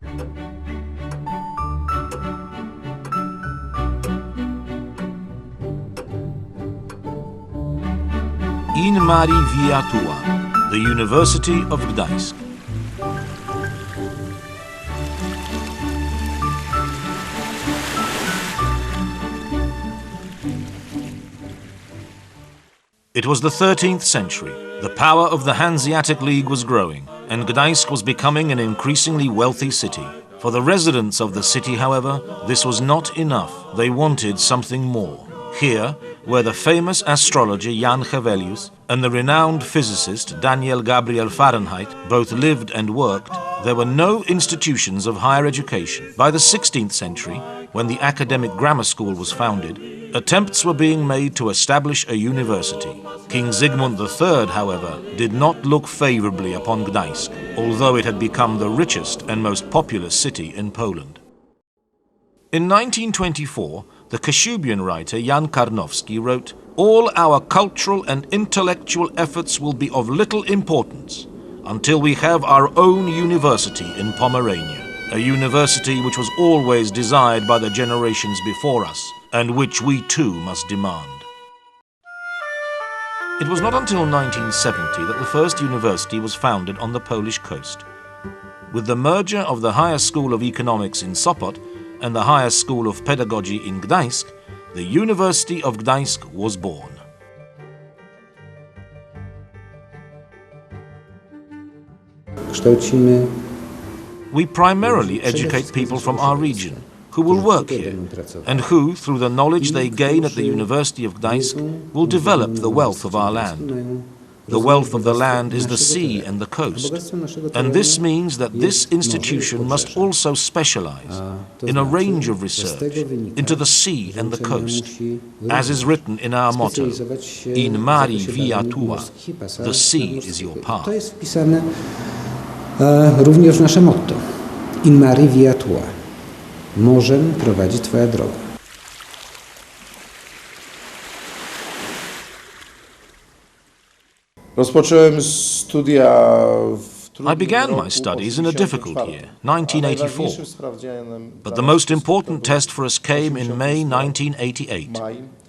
InMariViaTua, the University of Gdansk. It was the 13th century. The power of the Hanseatic League was growing, and Gdańsk was becoming an increasingly wealthy city. For the residents of the city, however, this was not enough. They wanted something more. Here, where the famous astrologer Jan Hevelius and the renowned physicist Daniel Gabriel Fahrenheit both lived and worked, there were no institutions of higher education. By the 16th century, when the academic grammar school was founded, attempts were being made to establish a university. King Zygmunt III, however, did not look favorably upon Gdańsk, although it had become the richest and most populous city in Poland. In 1924, the Kashubian writer Jan Karnowski wrote, "All our cultural and intellectual efforts will be of little importance until we have our own university in Pomerania, a university which was always desired by the generations before us, and which we too must demand." It was not until 1970 that the first university was founded on the Polish coast. With the merger of the Higher School of Economics in Sopot and the Higher School of Pedagogy in Gdańsk, the University of Gdańsk was born. We primarily educate people from our region, who will work here, and who, through the knowledge they gain at the University of Gdańsk, will develop the wealth of our land. The wealth of the land is the sea and the coast, and this means that this institution must also specialize in a range of research into the sea and the coast, as is written in our motto, InMariViaTua, the sea is your path. Również nasze motto, InMariViaTua, morzem prowadzi Twoja droga. I began my studies in a difficult year, 1984, but the most important test for us came in May 1988,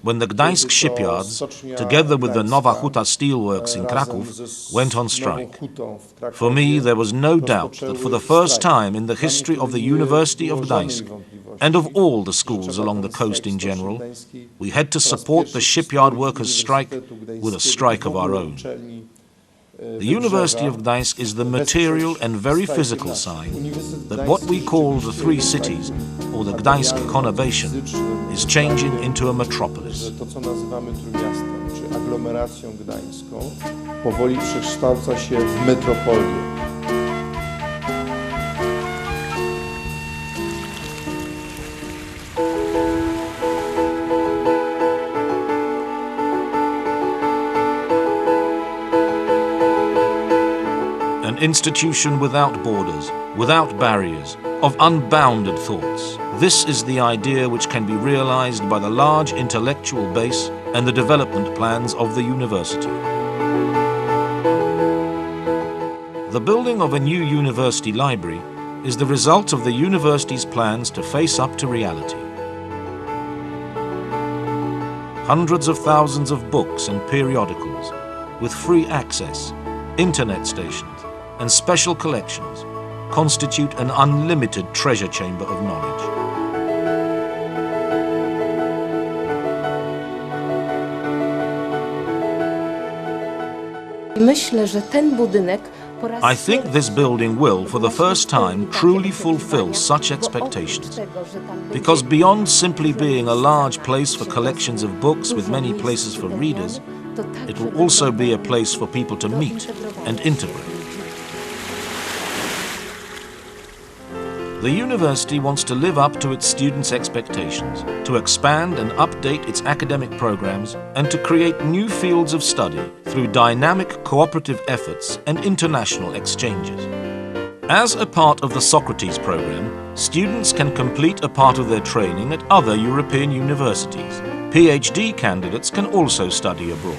when the Gdańsk shipyards, together with the Nowa Huta steelworks in Kraków, went on strike. For me, there was no doubt that for the first time in the history of the University of Gdańsk, and of all the schools along the coast in general, we had to support the shipyard workers' strike with a strike of our own. The University of Gdańsk is the material and very physical sign that what we call the Three Cities, or the Gdańsk conurbation, is changing into a metropolis. To, co nazywamy Trójmiastem, czy aglomeracją gdańską, powoli przekształca się w metropolię. An institution without borders, without barriers, of unbounded thoughts. This is the idea which can be realized by the large intellectual base and the development plans of the university. The building of a new university library is the result of the university's plans to face up to reality. Hundreds of thousands of books and periodicals, with free access, internet stations, and special collections constitute an unlimited treasure chamber of knowledge. I think this building will, for the first time, truly fulfill such expectations, because beyond simply being a large place for collections of books with many places for readers, it will also be a place for people to meet and integrate. The university wants to live up to its students' expectations, to expand and update its academic programs, and to create new fields of study through dynamic cooperative efforts and international exchanges. As a part of the Socrates program, students can complete a part of their training at other European universities. PhD candidates can also study abroad.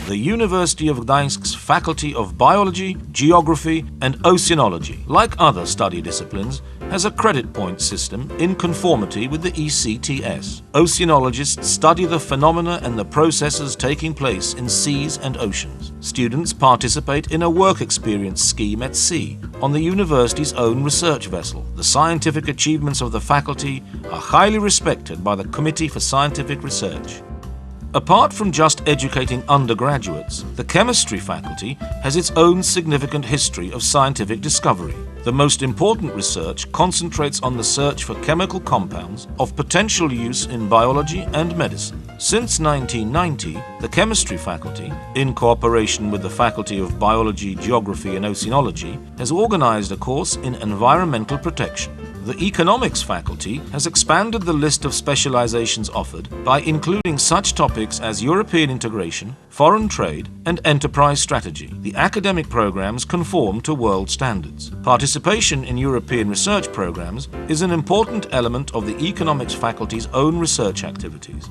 the University of Gdańsk's Faculty of Biology, Geography and Oceanology, like other study disciplines, has a credit point system in conformity with the ECTS. Oceanologists study the phenomena and the processes taking place in seas and oceans. Students participate in a work experience scheme at sea on the university's own research vessel. The scientific achievements of the faculty are highly respected by the Committee for Scientific Research. Apart from just educating undergraduates, the chemistry faculty has its own significant history of scientific discovery. The most important research concentrates on the search for chemical compounds of potential use in biology and medicine. Since 1990, the chemistry faculty, in cooperation with the Faculty of Biology, Geography and Oceanology, has organized a course in environmental protection. The economics faculty has expanded the list of specializations offered by including such topics as European integration, foreign trade, and enterprise strategy. The academic programs conform to world standards. Participation in European research programs is an important element of the economics faculty's own research activities.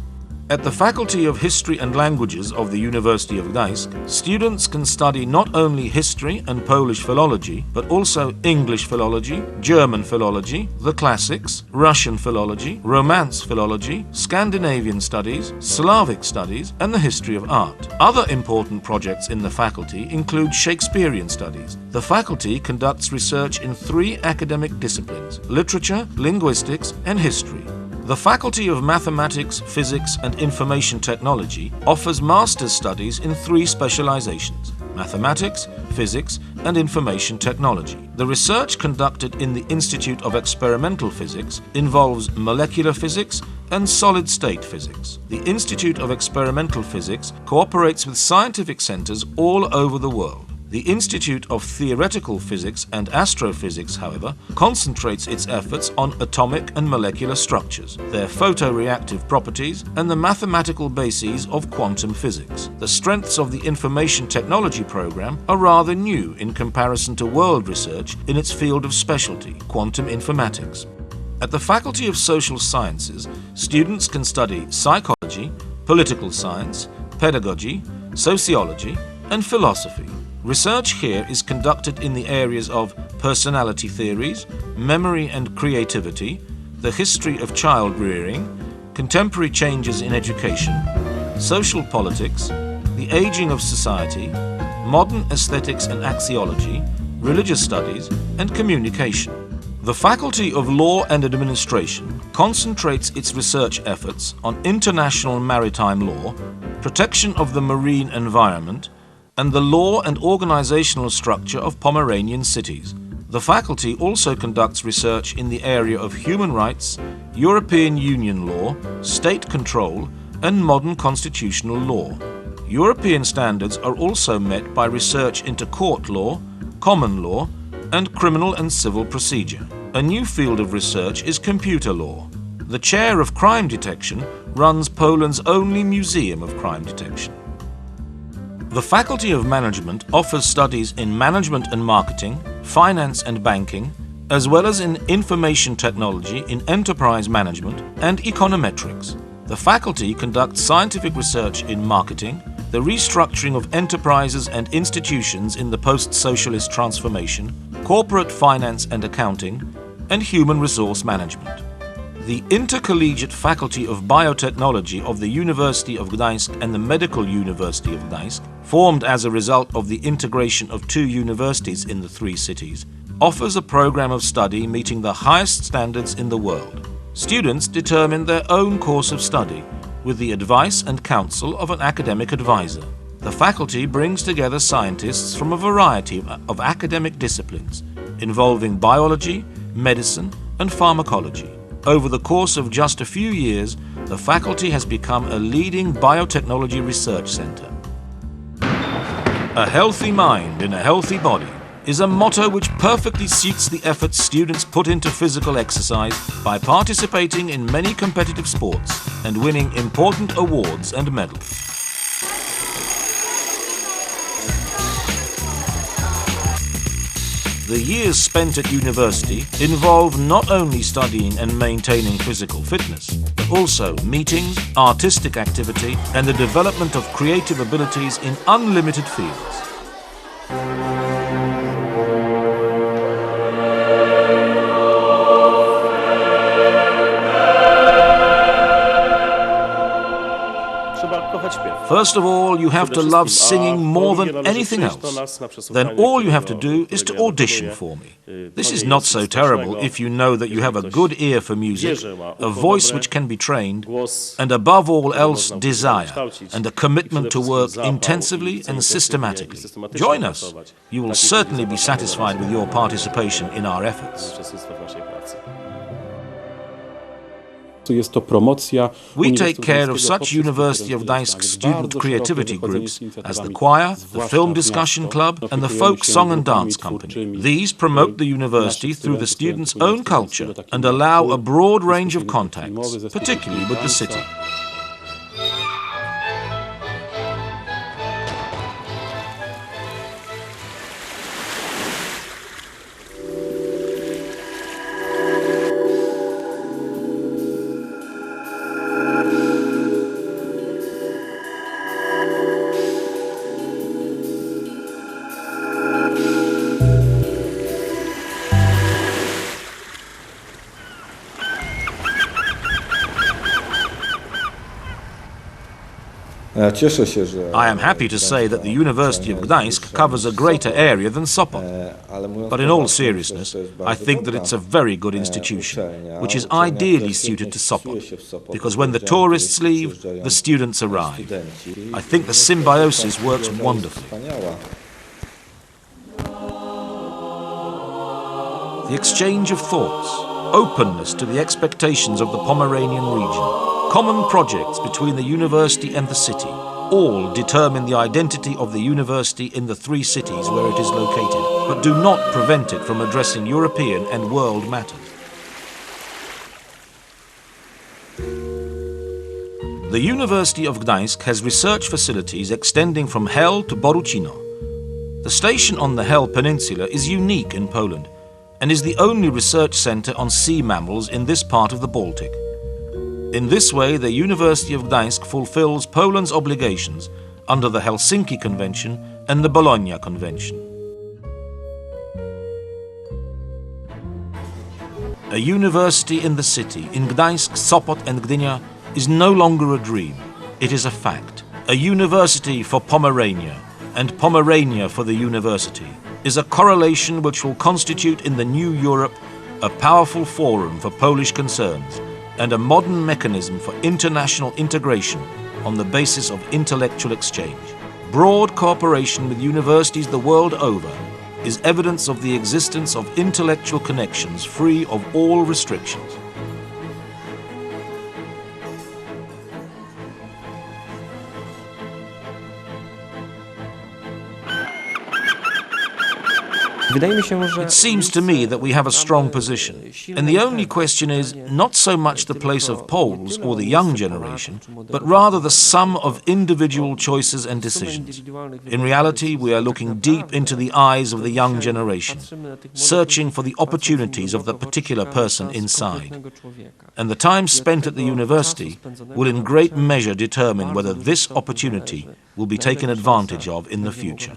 At the Faculty of History and Languages of the University of Gdańsk, students can study not only history and Polish philology, but also English philology, German philology, the classics, Russian philology, Romance philology, Scandinavian studies, Slavic studies, and the history of art. Other important projects in the faculty include Shakespearean studies. The faculty conducts research in 3 academic disciplines: literature, linguistics, and history. The Faculty of Mathematics, Physics and Information Technology offers master's studies in 3 specializations: mathematics, physics and information technology. The research conducted in the Institute of Experimental Physics involves molecular physics and solid-state physics. The Institute of Experimental Physics cooperates with scientific centers all over the world. The Institute of Theoretical Physics and Astrophysics, however, concentrates its efforts on atomic and molecular structures, their photoreactive properties, and the mathematical bases of quantum physics. The strengths of the Information Technology program are rather new in comparison to world research in its field of specialty, quantum informatics. At the Faculty of Social Sciences, students can study psychology, political science, pedagogy, sociology, and philosophy. Research here is conducted in the areas of personality theories, memory and creativity, the history of child rearing, contemporary changes in education, social politics, the aging of society, modern aesthetics and axiology, religious studies, and communication. The Faculty of Law and Administration concentrates its research efforts on international maritime law, protection of the marine environment, and the law and organizational structure of Pomeranian cities. The faculty also conducts research in the area of human rights, European Union law, state control, and modern constitutional law. European standards are also met by research into court law, common law, and criminal and civil procedure. A new field of research is computer law. The chair of crime detection runs Poland's only museum of crime detection. The Faculty of Management offers studies in management and marketing, finance and banking, as well as in information technology in enterprise management and econometrics. The faculty conducts scientific research in marketing, the restructuring of enterprises and institutions in the post-socialist transformation, corporate finance and accounting, and human resource management. The Intercollegiate Faculty of Biotechnology of the University of Gdańsk and the Medical University of Gdańsk, formed as a result of the integration of 2 universities in the 3 cities, offers a program of study meeting the highest standards in the world. Students determine their own course of study with the advice and counsel of an academic advisor. The faculty brings together scientists from a variety of academic disciplines involving biology, medicine, and pharmacology. Over the course of just a few years, the faculty has become a leading biotechnology research center. A healthy mind in a healthy body is a motto which perfectly suits the efforts students put into physical exercise by participating in many competitive sports and winning important awards and medals. The years spent at university involve not only studying and maintaining physical fitness, but Also, meetings, artistic activity, and the development of creative abilities in unlimited fields. First of all, you have to love singing more than anything else. Then all you have to do is to audition for me. This is not so terrible if you know that you have a good ear for music, a voice which can be trained, and above all else, desire and a commitment to work intensively and systematically. Join us. You will certainly be satisfied with your participation in our efforts. We take care of such University of Gdańsk student creativity groups as the choir, the film discussion club, and the folk song and dance company. These promote the university through the students' own culture and allow a broad range of contacts, particularly with the city. I am happy to say that the University of Gdańsk covers a greater area than Sopot. But in all seriousness, I think that it's a very good institution, which is ideally suited to Sopot, because when the tourists leave, the students arrive. I think the symbiosis works wonderfully. The exchange of thoughts, openness to the expectations of the Pomeranian region, common projects between the university and the city, all determine the identity of the university in the three cities where it is located, but do not prevent it from addressing European and world matters. The University of Gdańsk has research facilities extending from Hel to Borucino. The station on the Hel Peninsula is unique in Poland and is the only research center on sea mammals in this part of the Baltic. In this way, the University of Gdańsk fulfills Poland's obligations under the Helsinki Convention and the Bologna Convention. A university in the city, in Gdańsk, Sopot and Gdynia, is no longer a dream. It is a fact. A university for Pomerania and Pomerania for the university is a correlation which will constitute in the new Europe a powerful forum for Polish concerns and a modern mechanism for international integration on the basis of intellectual exchange. Broad cooperation with universities the world over is evidence of the existence of intellectual connections free of all restrictions. It seems to me that we have a strong position, and the only question is not so much the place of Poles or the young generation, but rather the sum of individual choices and decisions. In reality, we are looking deep into the eyes of the young generation, searching for the opportunities of the particular person inside. And the time spent at the university will in great measure determine whether this opportunity will be taken advantage of in the future.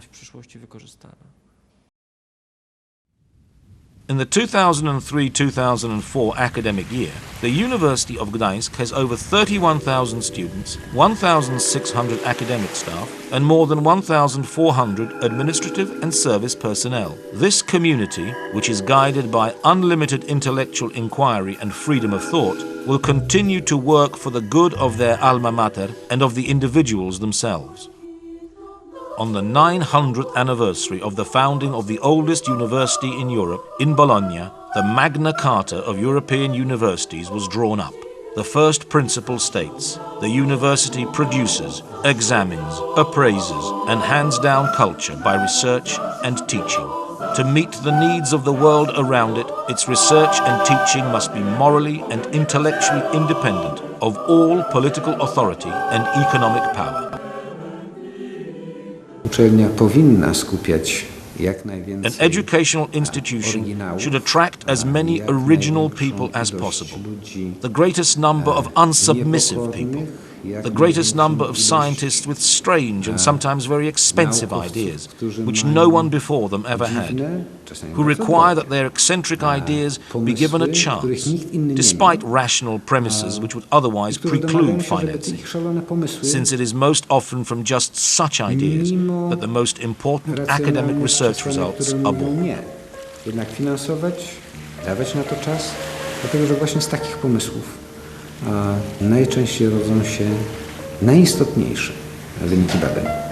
In the 2003-2004 academic year, the University of Gdańsk has over 31,000 students, 1,600 academic staff, and more than 1,400 administrative and service personnel. This community, which is guided by unlimited intellectual inquiry and freedom of thought, will continue to work for the good of their alma mater and of the individuals themselves. On the 900th anniversary of the founding of the oldest university in Europe, in Bologna, the Magna Carta of European universities was drawn up. The first principle states, the university produces, examines, appraises, and hands down culture by research and teaching. To meet the needs of the world around it, its research and teaching must be morally and intellectually independent of all political authority and economic power. Uczelnia powinna skupiać jak An najwięcej educational institution oryginałów, should attract as many jak original największą people as ilość possible, ludzi the greatest number of unsubmissive people, niepokornych, jak the greatest największą number of ilość scientists with strange and sometimes very expensive naukowców, ideas, którzy which mają no one before them ever had, dziwne, czasami who bardzo require drogie that their eccentric ideas be given a pomysły, których chance, nikt inny nie despite miał, rational premises which would otherwise którzy domagają preclude się, żeby te financing, ich szalone pomysły since it is most often from just such ideas mimo that the most important racjonalnych academic research przesłanek, results które are mówią born. nie. Jednak finansować, dawać na to czas, dlatego że właśnie z takich pomysłów najczęściej rodzą się najistotniejsze wyniki badań.